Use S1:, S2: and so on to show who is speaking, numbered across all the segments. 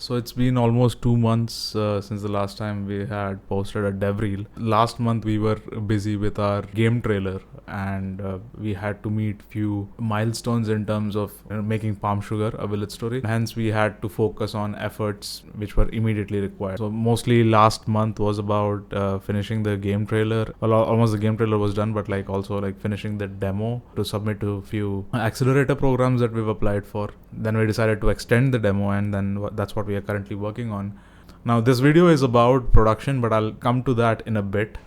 S1: So it's been almost 2 months since the last time we had posted a dev reel. Last month we were busy with our game trailer, and we had to meet few milestones in terms of making Palm Sugar a village story. Hence we had to focus on efforts which were immediately required. So mostly last month was about finishing the game trailer. Well, almost the game trailer was done, but also finishing the demo to submit to few accelerator programs that we've applied for. Then we decided to extend the demo, and then that's what we are currently working on. Now this video is about production, but I'll come to that in a bit.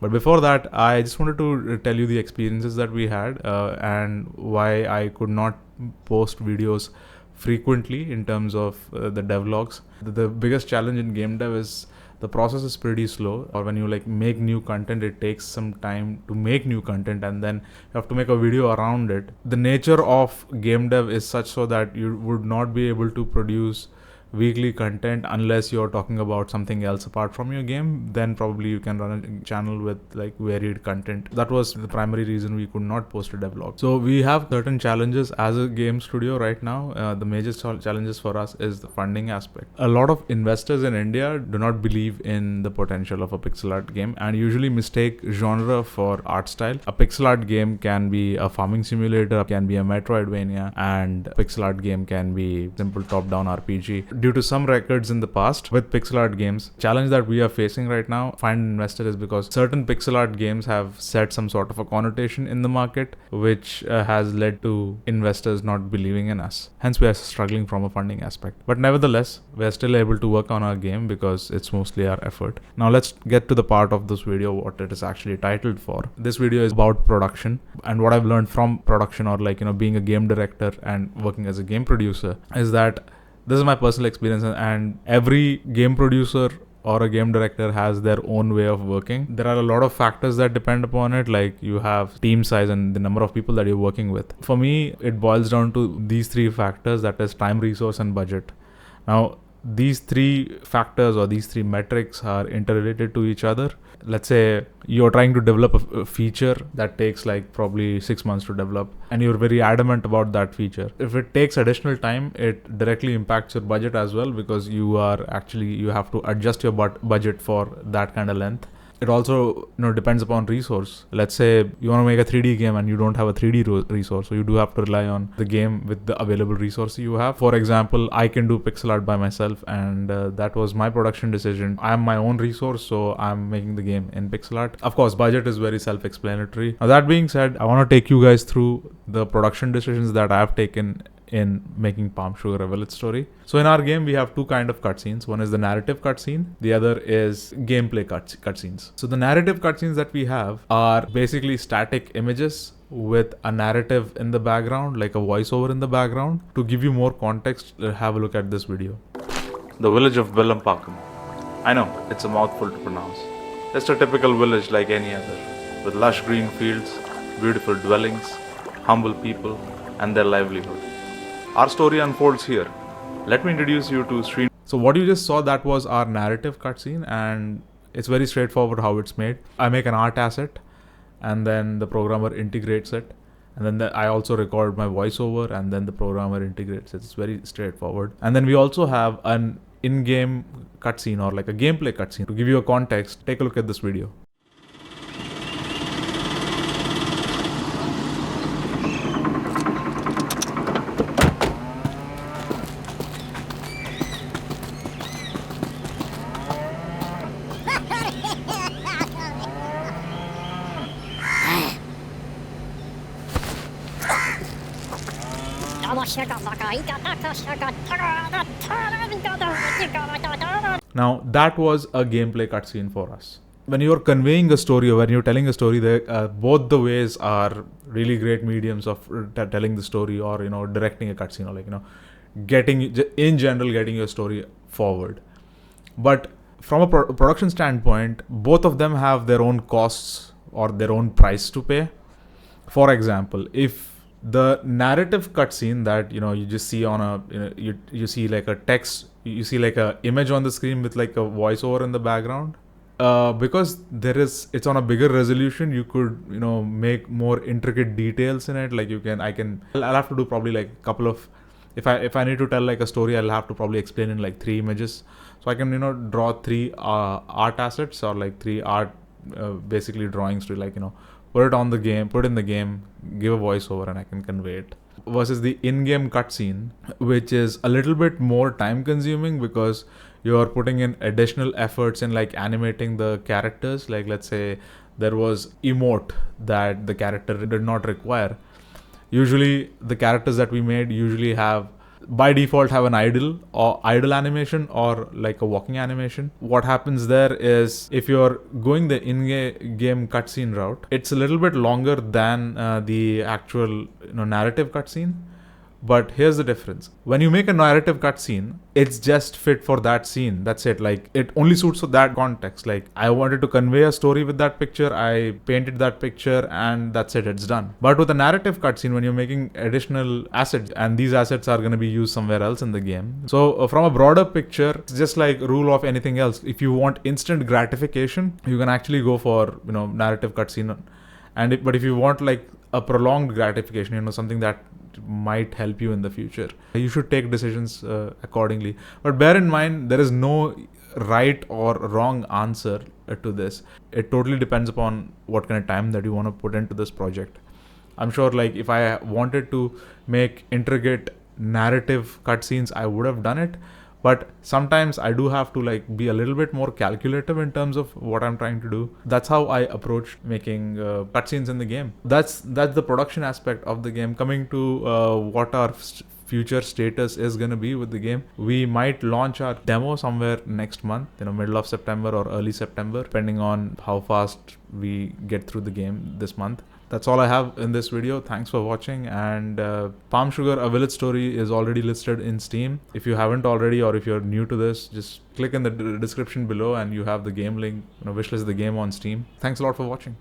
S1: But before that, I just wanted to tell you the experiences that we had and why I could not post videos frequently in terms of the devlogs. The biggest challenge in game dev is the process is pretty slow, or when you make new content, it takes some time to make new content, and then you have to make a video around it. The nature of game dev is such so that you would not be able to produce weekly content unless you're talking about something else apart from your game. Then probably you can run a channel with varied content. That was the primary reason we could not post a devlog. So we have certain challenges as a game studio right now. The major challenges for us is the funding aspect. A lot of investors in India do not believe in the potential of a pixel art game and usually mistake genre for art style. A pixel art game can be a farming simulator, can be a Metroidvania, and a pixel art game can be simple top-down RPG. Due to some records in the past with pixel art games, challenge that we are facing right now, find an investor, is because certain pixel art games have set some sort of a connotation in the market, which has led to investors not believing in us. Hence, we are struggling from a funding aspect. But nevertheless, we are still able to work on our game because it's mostly our effort. Now, let's get to the part of this video, what it is actually titled for. This video is about production, and what I've learned from production, or being a game director and working as a game producer, is that this is my personal experience, and every game producer or a game director has their own way of working. There are a lot of factors that depend upon it, like you have team size and the number of people that you're working with. For me, it boils down to these three factors, that is time, resource, and budget. Now, these three factors or these three metrics are interrelated to each other. Let's say you're trying to develop a feature that takes probably 6 months to develop, and you're very adamant about that feature. If it takes additional time, it directly impacts your budget as well, because you have to adjust your budget for that kind of length. It also depends upon resource. Let's say you want to make a 3D game and you don't have a 3D resource, so you do have to rely on the game with the available resources you have. For example, I can do pixel art by myself, and that was my production decision. I am my own resource, so I'm making the game in pixel art. Of course, budget is very self-explanatory. Now, that being said, I want to take you guys through the production decisions that I have taken in making Palm Sugar a village story. So in our game, we have two kind of cutscenes. One is the narrative cutscene. The other is gameplay cutscenes. So the narrative cutscenes that we have are basically static images with a narrative in the background, like a voiceover in the background. To give you more context, have a look at this video. The village of Villampakam. I know, it's a mouthful to pronounce. Just a typical village like any other, with lush green fields, beautiful dwellings, humble people, and their livelihood. Our story unfolds here. Let me introduce you to Sri. So what you just saw, that was our narrative cutscene, and it's very straightforward how it's made. I make an art asset, and then the programmer integrates it, and then I also record my voiceover, and then the programmer integrates it. It's very straightforward. And then we also have an in-game cutscene, or a gameplay cutscene. To give you a context, take a look at this video. Now, that was a gameplay cutscene for us. When you're conveying a story, or when you're telling a story, both the ways are really great mediums of telling the story, or directing a cutscene, or getting your story forward. But from a production standpoint, both of them have their own costs or their own price to pay. For example, if the narrative cutscene that you just see on a you see a text, you see a image on the screen with a voiceover in the background, because it's on a bigger resolution, you could make more intricate details in it. I'll have to do probably a couple of if I need to tell like a story, I'll have to probably explain in like 3 images. So I can draw 3 art assets, or like 3 art basically drawings to like put it on the game, put it in the game, give a voiceover, and I can convey it. Versus the in-game cutscene, which is a little bit more time consuming because you're putting in additional efforts in like animating the characters. Like let's say there was emote that the character did not require. Usually the characters that we made usually have by default have an idle animation or like a walking animation. What happens there is if you're going the in-game cutscene route, it's a little bit longer than the actual narrative cutscene. But here's the difference. When you make a narrative cutscene, it's just fit for that scene. That's it. Like, it only suits for that context. Like, I wanted to convey a story with that picture. I painted that picture and that's it. It's done. But with a narrative cutscene, when you're making additional assets, and these assets are going to be used somewhere else in the game. So from a broader picture, it's just like rule of anything else. If you want instant gratification, you can actually go for, narrative cutscene. But if you want like a prolonged gratification, something that might help you in the future, you should take decisions accordingly. But bear in mind, there is no right or wrong answer to this. It totally depends upon what kind of time that you want to put into this project. I'm sure like if I wanted to make intricate narrative cutscenes, I would have done it. But sometimes I do have to like be a little bit more calculative in terms of what I'm trying to do. That's how I approach making cutscenes in the game. That's the production aspect of the game. Coming to what our future status is going to be with the game, we might launch our demo somewhere next month, middle of September or early September, depending on how fast we get through the game this month. That's all I have in this video. Thanks for watching. And Palm Sugar, A Village Story is already listed in Steam. If you haven't already, or if you're new to this, just click in the description below and you have the game link, wishlist the game on Steam. Thanks a lot for watching.